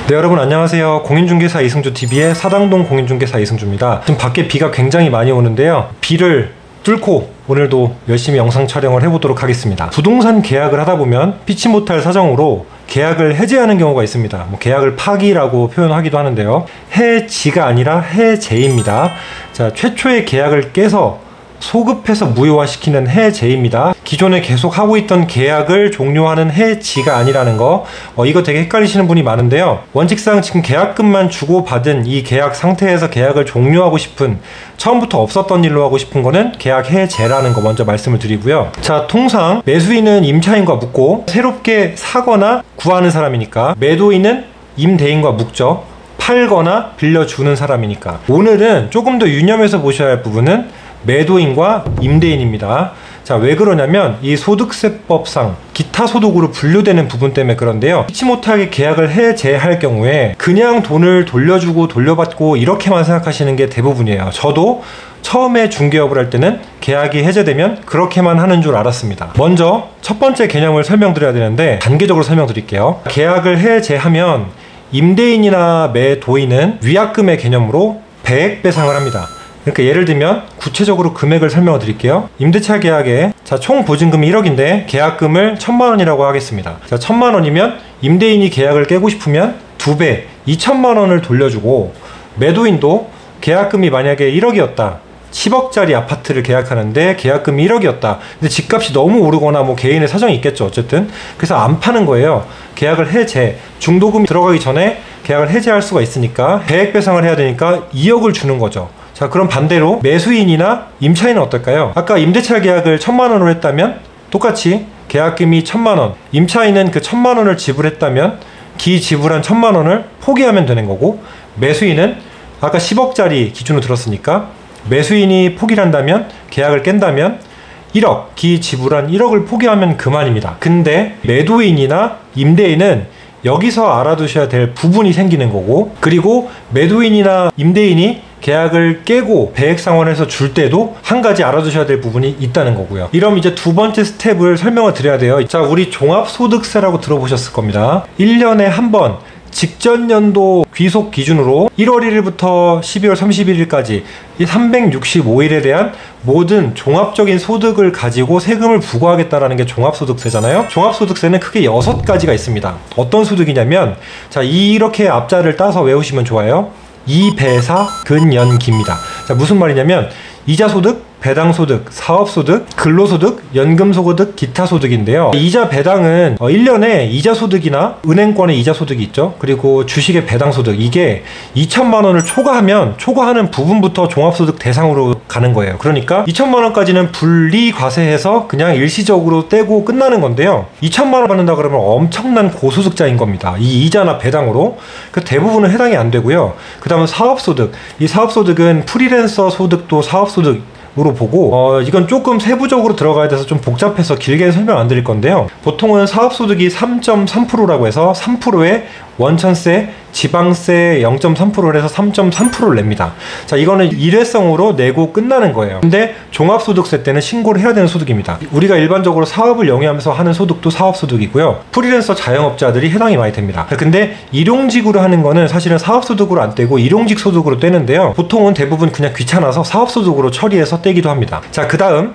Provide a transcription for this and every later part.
네, 여러분 안녕하세요. 공인중개사 이승주TV의 사당동 공인중개사 이승주입니다. 지금 밖에 비가 굉장히 많이 오는데요, 비를 뚫고 오늘도 열심히 영상 촬영을 해보도록 하겠습니다. 부동산 계약을 하다 보면 피치 못할 사정으로 계약을 해지하는 경우가 있습니다. 계약을 파기라고 표현하기도 하는데요, 해지가 아니라 해제입니다. 자, 최초의 계약을 깨서 소급해서 무효화시키는 해제입니다. 기존에 계속 하고 있던 계약을 종료하는 해지가 아니라는 거, 이거 되게 헷갈리시는 분이 많은데요, 원칙상 지금 계약금만 주고 받은 이 계약 상태에서 계약을 종료하고 싶은, 처음부터 없었던 일로 하고 싶은 거는 계약 해제라는 거 먼저 말씀을 드리고요. 자, 통상 매수인은 임차인과 묻고 새롭게 사거나 구하는 사람이니까, 매도인은 임대인과 묻죠. 팔거나 빌려주는 사람이니까. 오늘은 조금 더 유념해서 보셔야 할 부분은 매도인과 임대인입니다. 자, 왜 그러냐면 이 소득세법상 기타 소득으로 분류되는 부분 때문에 그런데요, 피치 못하게 계약을 해제할 경우에 그냥 돈을 돌려주고 돌려받고 이렇게만 생각하시는 게 대부분이에요. 저도 처음에 중개업을 할 때는 계약이 해제되면 그렇게만 하는 줄 알았습니다. 먼저 첫 번째 개념을 설명드려야 되는데 단계적으로 설명드릴게요. 계약을 해제하면 임대인이나 매도인은 위약금의 개념으로 배액 배상을 합니다. 그러니까 예를 들면 구체적으로 금액을 설명을 드릴게요. 임대차 계약에 총 보증금이 1억인데 계약금을 1000만 원이라고 하겠습니다. 자, 1000만 원이면 임대인이 계약을 깨고 싶으면 2배 2000만 원을 돌려주고, 매도인도 계약금이 만약에 1억이었다, 10억짜리 아파트를 계약하는데 계약금이 1억이었다. 근데 집값이 너무 오르거나 개인의 사정이 있겠죠. 어쨌든 그래서 안 파는 거예요. 계약을 해제, 중도금이 들어가기 전에 계약을 해제할 수가 있으니까 배액 배상을 해야 되니까 2억을 주는 거죠. 자, 그럼 반대로 매수인이나 임차인은 어떨까요? 아까 임대차 계약을 1000만 원으로 했다면 똑같이 계약금이 1000만 원, 임차인은 그 1000만 원을 지불했다면 기지불한 1000만 원을 포기하면 되는 거고, 매수인은 아까 10억짜리 기준으로 들었으니까 매수인이 포기를 한다면, 계약을 깬다면 1억, 기지불한 1억을 포기하면 그만입니다. 근데 매도인이나 임대인은 여기서 알아두셔야 될 부분이 생기는 거고, 그리고 매도인이나 임대인이 계약을 깨고 배액 상환해서 줄 때도 한 가지 알아두셔야 될 부분이 있다는 거고요. 이러면 이제 두 번째 스텝을 설명을 드려야 돼요. 자, 우리 종합소득세라고 들어보셨을 겁니다. 1년에 한 번 직전 연도 귀속 기준으로 1월 1일부터 12월 31일까지 이 365일에 대한 모든 종합적인 소득을 가지고 세금을 부과하겠다라는 게 종합소득세잖아요. 종합소득세는 크게 6가지가 있습니다. 어떤 소득이냐면, 자, 이렇게 앞자를 따서 외우시면 좋아요. 이배사 근연기입니다. 자, 무슨 말이냐면 이자소득, 배당소득, 사업소득, 근로소득, 연금소득, 기타소득인데요. 이자 배당은 1년에 이자소득이나 은행권의 이자소득이 있죠. 그리고 주식의 배당소득, 이게 2000만 원을 초과하는 부분부터 종합소득 대상으로 가는 거예요. 그러니까 2000만 원까지는 분리과세해서 그냥 일시적으로 떼고 끝나는 건데요, 2000만 원 받는다 그러면 엄청난 고소득자인 겁니다. 이 이자나 배당으로. 그 대부분은 해당이 안 되고요. 그 다음은 사업소득. 이 사업소득은 프리랜서 소득도 사업소득 으로 보고, 이건 조금 세부적으로 들어가야 돼서 좀 복잡해서 길게 설명 안 드릴 건데요, 보통은 사업소득이 3.3%라고 해서 3%의 원천세, 지방세 0.3%를 해서 3.3%를 냅니다. 자, 이거는 일회성으로 내고 끝나는 거예요. 근데 종합소득세 때는 신고를 해야 되는 소득입니다. 우리가 일반적으로 사업을 영위하면서 하는 소득도 사업소득이고요, 프리랜서 자영업자들이 해당이 많이 됩니다. 근데 일용직으로 하는 거는 사실은 사업소득으로 안 떼고 일용직 소득으로 떼는데요, 보통은 대부분 그냥 귀찮아서 사업소득으로 처리해서 떼기도 합니다. 자, 그 다음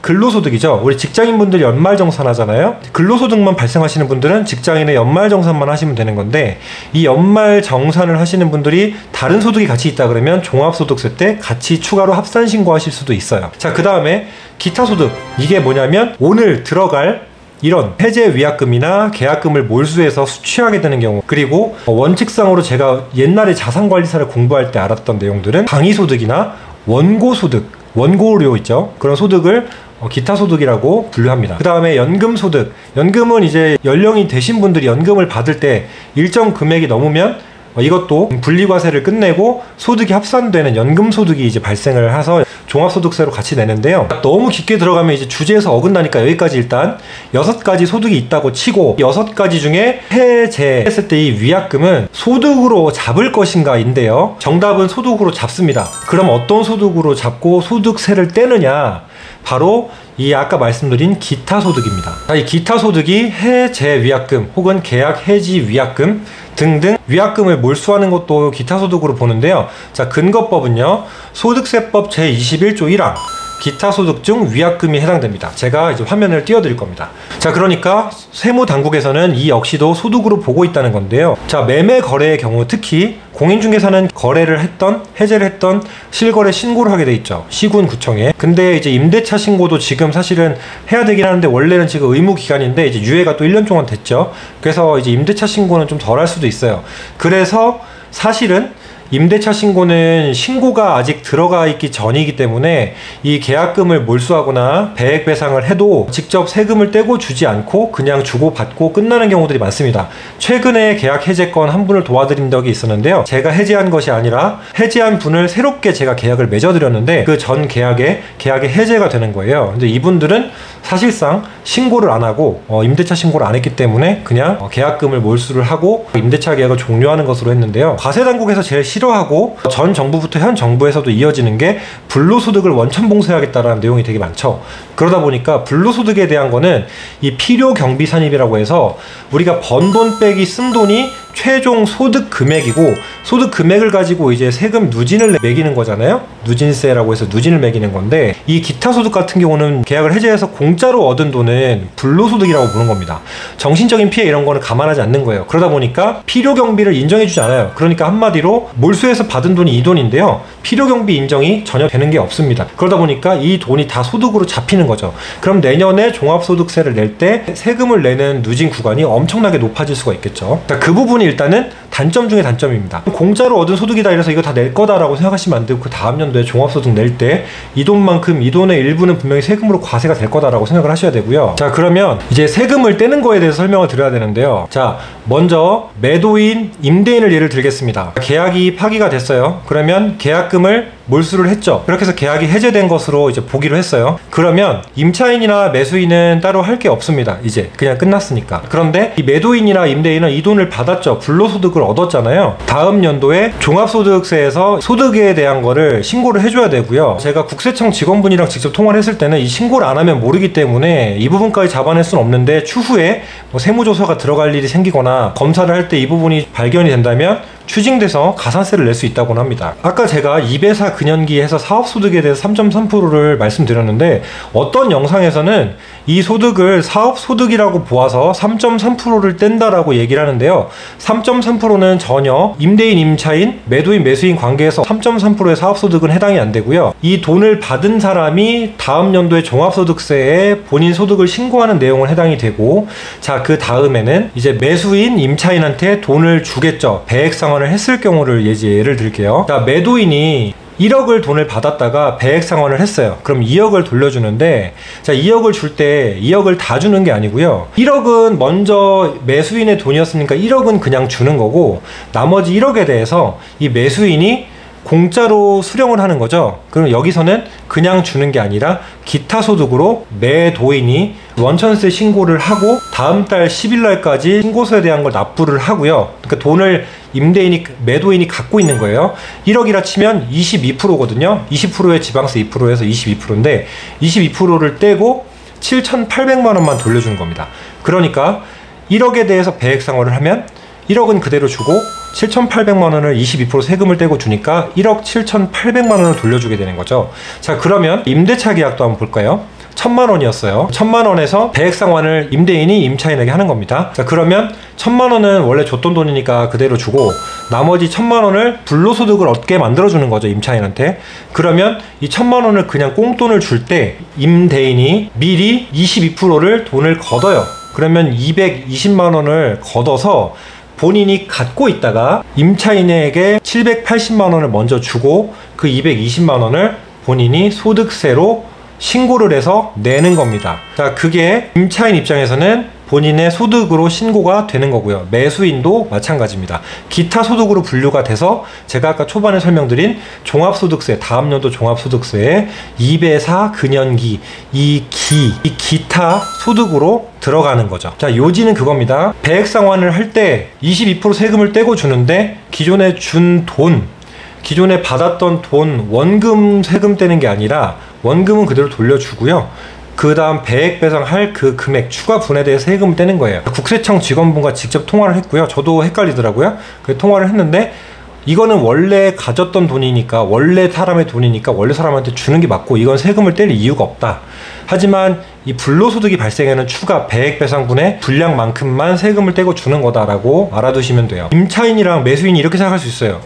근로소득이죠. 우리 직장인분들이 연말정산 하잖아요. 근로소득만 발생하시는 분들은 직장인의 연말정산만 하시면 되는 건데, 이 연말정산을 하시는 분들이 다른 소득이 같이 있다 그러면 종합소득세 때 같이 추가로 합산신고하실 수도 있어요. 자, 그 다음에 기타소득. 이게 뭐냐면 오늘 들어갈 이런 해제 위약금이나 계약금을 몰수해서 수취하게 되는 경우, 그리고 원칙상으로 제가 옛날에 자산관리사를 공부할 때 알았던 내용들은 강의소득이나 원고소득, 원고료 있죠. 그런 소득을 기타소득이라고 분류합니다. 그 다음에 연금소득. 연금은 이제 연령이 되신 분들이 연금을 받을 때 일정 금액이 넘으면 이것도 분리과세를 끝내고 소득이 합산되는 연금소득이 이제 발생을 해서 종합소득세로 같이 내는데요, 너무 깊게 들어가면 이제 주제에서 어긋나니까 여기까지 일단 6가지 소득이 있다고 치고, 6가지 중에 해제했을 때 이 위약금은 소득으로 잡을 것인가 인데요, 정답은 소득으로 잡습니다. 그럼 어떤 소득으로 잡고 소득세를 떼느냐, 바로 이 아까 말씀드린 기타 소득입니다. 이 기타 소득이 해제 위약금 혹은 계약 해지 위약금 등등 위약금을 몰수하는 것도 기타 소득으로 보는데요. 자, 근거법은요. 소득세법 제21조 1항 기타 소득 중 위약금이 해당됩니다. 제가 이제 화면을 띄워드릴 겁니다. 자, 그러니까 세무당국에서는 이 역시도 소득으로 보고 있다는 건데요. 자, 매매 거래의 경우 특히 공인중개사는 거래를 했던 해제를 했던 실거래 신고를 하게 돼 있죠. 시군구청에. 근데 이제 임대차 신고도 지금 사실은 해야 되긴 하는데 원래는 지금 의무 기간인데 이제 유예가 또 1년 동안 됐죠. 그래서 이제 임대차 신고는 좀 덜 할 수도 있어요. 그래서 사실은 임대차 신고는 신고가 아직 들어가 있기 전이기 때문에 이 계약금을 몰수하거나 배액 배상을 해도 직접 세금을 떼고 주지 않고 그냥 주고 받고 끝나는 경우들이 많습니다. 최근에 계약 해제건 한 분을 도와드린 적이 있었는데요. 제가 해제한 것이 아니라 해제한 분을 새롭게 제가 계약을 맺어드렸는데 그 전 계약이 해제가 되는 거예요. 근데 이분들은 사실상 신고를 안 하고 임대차 신고를 안 했기 때문에 그냥 계약금을 몰수를 하고 임대차 계약을 종료하는 것으로 했는데요. 과세당국에서 제일 싫어하고 전 정부부터 현 정부에서도 이어지는 게 불로소득을 원천봉쇄하겠다라는 내용이 되게 많죠. 그러다 보니까 불로소득에 대한 거는 이 필요경비산입이라고 해서 우리가 번 돈 빼기 쓴 돈이 최종 소득 금액이고 소득 금액을 가지고 이제 세금 누진을 매기는 거잖아요. 누진세라고 해서 누진을 매기는 건데 이 기타 소득 같은 경우는 계약을 해제해서 공짜로 얻은 돈은 불로소득이라고 부르는 겁니다. 정신적인 피해 이런 거는 감안하지 않는 거예요. 그러다 보니까 필요경비를 인정해주지 않아요. 그러니까 한마디로 몰수해서 받은 돈이 이 돈인데요. 필요경비 인정이 전혀 되는 게 없습니다. 그러다 보니까 이 돈이 다 소득으로 잡히는 거죠. 그럼 내년에 종합소득세를 낼 때 세금을 내는 누진 구간이 엄청나게 높아질 수가 있겠죠. 자, 그 부분이 일단은 단점 중에 단점입니다. 공짜로 얻은 소득이다 이래서 이거 다 낼 거다라고 생각하시면 안 되고 그 다음 연도에 종합소득 낼 때 이 돈만큼 이 돈의 일부는 분명히 세금으로 과세가 될 거다라고 생각을 하셔야 되고요. 자, 그러면 이제 세금을 떼는 거에 대해서 설명을 드려야 되는데요. 자, 먼저 매도인, 임대인을 예를 들겠습니다. 계약이 파기가 됐어요. 그러면 계약금을 몰수를 했죠. 그렇게 해서 계약이 해제된 것으로 이제 보기로 했어요. 그러면 임차인이나 매수인은 따로 할 게 없습니다. 이제 그냥 끝났으니까. 그런데 이 매도인이나 임대인은 이 돈을 받았죠. 불로소득을 얻었잖아요. 다음 연도에 종합소득세에서 소득에 대한 거를 신고를 해줘야 되고요. 제가 국세청 직원분이랑 직접 통화를 했을 때는 이 신고를 안 하면 모르기 때문에 이 부분까지 잡아낼 수는 없는데 추후에 뭐 세무조사가 들어갈 일이 생기거나 검사를 할 때 이 부분이 발견이 된다면 추징돼서 가산세를 낼 수 있다고 합니다. 아까 제가 2배사 근연기 해서 사업소득에 대해서 3.3%를 말씀드렸는데 어떤 영상에서는 이 소득을 사업소득이라고 보아서 3.3%를 뗀다라고 얘기를 하는데요. 3.3%는 전혀 임대인, 임차인, 매도인, 매수인 관계에서 3.3%의 사업소득은 해당이 안 되고요. 이 돈을 받은 사람이 다음 연도에 종합소득세에 본인 소득을 신고하는 내용을 해당이 되고, 자, 그 다음에는 이제 매수인, 임차인한테 돈을 주겠죠. 배액상환을 했을 경우를 예를 들게요. 자, 매도인이 1억을 돈을 받았다가 배액 상환을 했어요. 그럼 2억을 돌려주는데, 자, 2억을 줄 때 2억을 다 주는 게 아니고요. 1억은 먼저 매수인의 돈이었으니까 1억은 그냥 주는 거고, 나머지 1억에 대해서 이 매수인이 공짜로 수령을 하는 거죠. 그럼 여기서는 그냥 주는 게 아니라 기타 소득으로 매도인이 원천세 신고를 하고 다음 달 10일 날까지 신고서에 대한 걸 납부를 하고요. 그러니까 돈을 매도인이 갖고 있는 거예요. 1억이라 치면 22%거든요. 20%의 지방세 2%에서 22%인데 22%를 떼고 7,800만 원만 돌려주는 겁니다. 그러니까 1억에 대해서 배액 상환을 하면 1억은 그대로 주고 7,800만 원을 22% 세금을 떼고 주니까 1억 7,800만 원을 돌려주게 되는 거죠. 자, 그러면 임대차 계약도 한번 볼까요? 1,000만 원이었어요. 1,000만 원에서 배액 상환을 임대인이 임차인에게 하는 겁니다. 자, 그러면 1,000만 원은 원래 줬던 돈이니까 그대로 주고 나머지 1,000만 원을 불로소득을 얻게 만들어주는 거죠, 임차인한테. 그러면 이 1,000만 원을 그냥 꽁돈을 줄 때 임대인이 미리 22%를 돈을 걷어요. 그러면 220만 원을 걷어서 본인이 갖고 있다가 임차인에게 780만 원을 먼저 주고 그 220만 원을 본인이 소득세로 신고를 해서 내는 겁니다. 자, 그게 임차인 입장에서는 본인의 소득으로 신고가 되는 거고요. 매수인도 마찬가지입니다. 기타 소득으로 분류가 돼서 제가 아까 초반에 설명드린 종합소득세, 다음 연도 종합소득세에 2배사 근연기, 이 기타 소득으로 들어가는 거죠. 자, 요지는 그겁니다. 배액 상환을 할 때 22% 세금을 떼고 주는데 기존에 준 돈, 기존에 받았던 돈 원금 세금 떼는 게 아니라 원금은 그대로 돌려주고요. 그 다음 배액 배상할 그 금액 추가 분해돼서 세금을 떼는 거예요. 국세청 직원분과 직접 통화를 했고요. 저도 헷갈리더라고요. 그래서 통화를 했는데 이거는 원래 가졌던 돈이니까, 원래 사람의 돈이니까 원래 사람한테 주는 게 맞고 이건 세금을 뗄 이유가 없다. 하지만 이 불로소득이 발생하는 추가 배액배상분의 분량만큼만 세금을 떼고 주는 거다라고 알아두시면 돼요. 임차인이랑 매수인이 이렇게 생각할 수 있어요.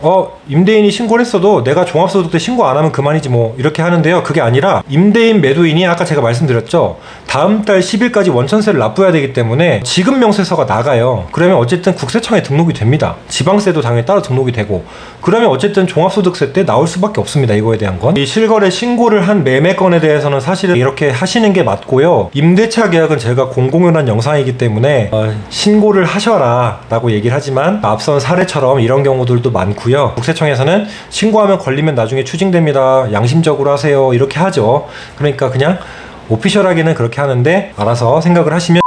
임대인이 신고를 했어도 내가 종합소득세 신고 안 하면 그만이지 뭐, 이렇게 하는데요. 그게 아니라 임대인 매도인이 아까 제가 말씀드렸죠, 다음 달 10일까지 원천세를 납부해야 되기 때문에 지급 명세서가 나가요. 그러면 어쨌든 국세청에 등록이 됩니다. 지방세도 당연히 따로 등록이 되고, 그러면 어쨌든 종합소득세 때 나올 수밖에 없습니다. 이거에 대한 건. 이 실거래 신고를 한 매매건에 대해서는 사실은 이렇게 하시는 게 맞고요. 임대차 계약은 제가 공공연한 영상이기 때문에 신고를 하셔라 라고 얘기를 하지만 앞선 사례처럼 이런 경우들도 많고요. 국세청에서는 신고하면 걸리면 나중에 추징됩니다, 양심적으로 하세요, 이렇게 하죠. 그러니까 그냥 오피셜하게는 그렇게 하는데 알아서 생각을 하시면,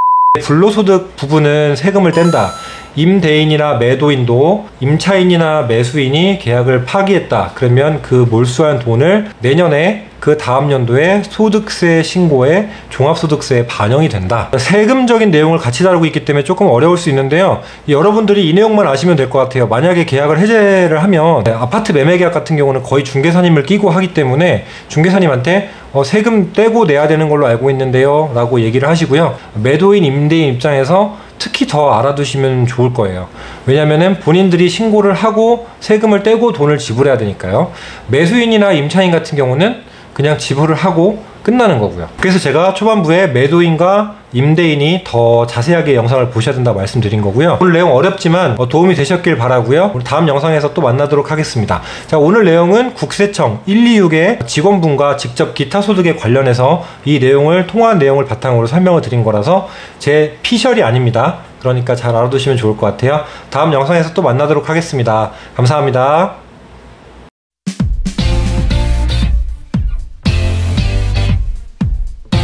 불로소득 부분은 세금을 뗀다. 임대인이나 매도인도 임차인이나 매수인이 계약을 파기했다. 그러면 그 몰수한 돈을 내년에 그 다음 연도에 소득세 신고에 종합소득세에 반영이 된다. 세금적인 내용을 같이 다루고 있기 때문에 조금 어려울 수 있는데요. 여러분들이 이 내용만 아시면 될 것 같아요. 만약에 계약을 해제를 하면 아파트 매매 계약 같은 경우는 거의 중개사님을 끼고 하기 때문에 중개사님한테 세금 떼고 내야 되는 걸로 알고 있는데요 라고 얘기를 하시고요. 매도인, 임대인 입장에서 특히 더 알아두시면 좋을 거예요. 왜냐면은 본인들이 신고를 하고 세금을 떼고 돈을 지불해야 되니까요. 매수인이나 임차인 같은 경우는 그냥 지불을 하고 끝나는 거고요. 그래서 제가 초반부에 매도인과 임대인이 더 자세하게 영상을 보셔야 된다고 말씀드린 거고요. 오늘 내용 어렵지만 도움이 되셨길 바라고요. 우리 다음 영상에서 또 만나도록 하겠습니다. 자, 오늘 내용은 국세청 126의 직원분과 직접 기타 소득에 관련해서 이 내용을 통화한 내용을 바탕으로 설명을 드린 거라서 제 피셜이 아닙니다. 그러니까 잘 알아두시면 좋을 것 같아요. 다음 영상에서 또 만나도록 하겠습니다. 감사합니다.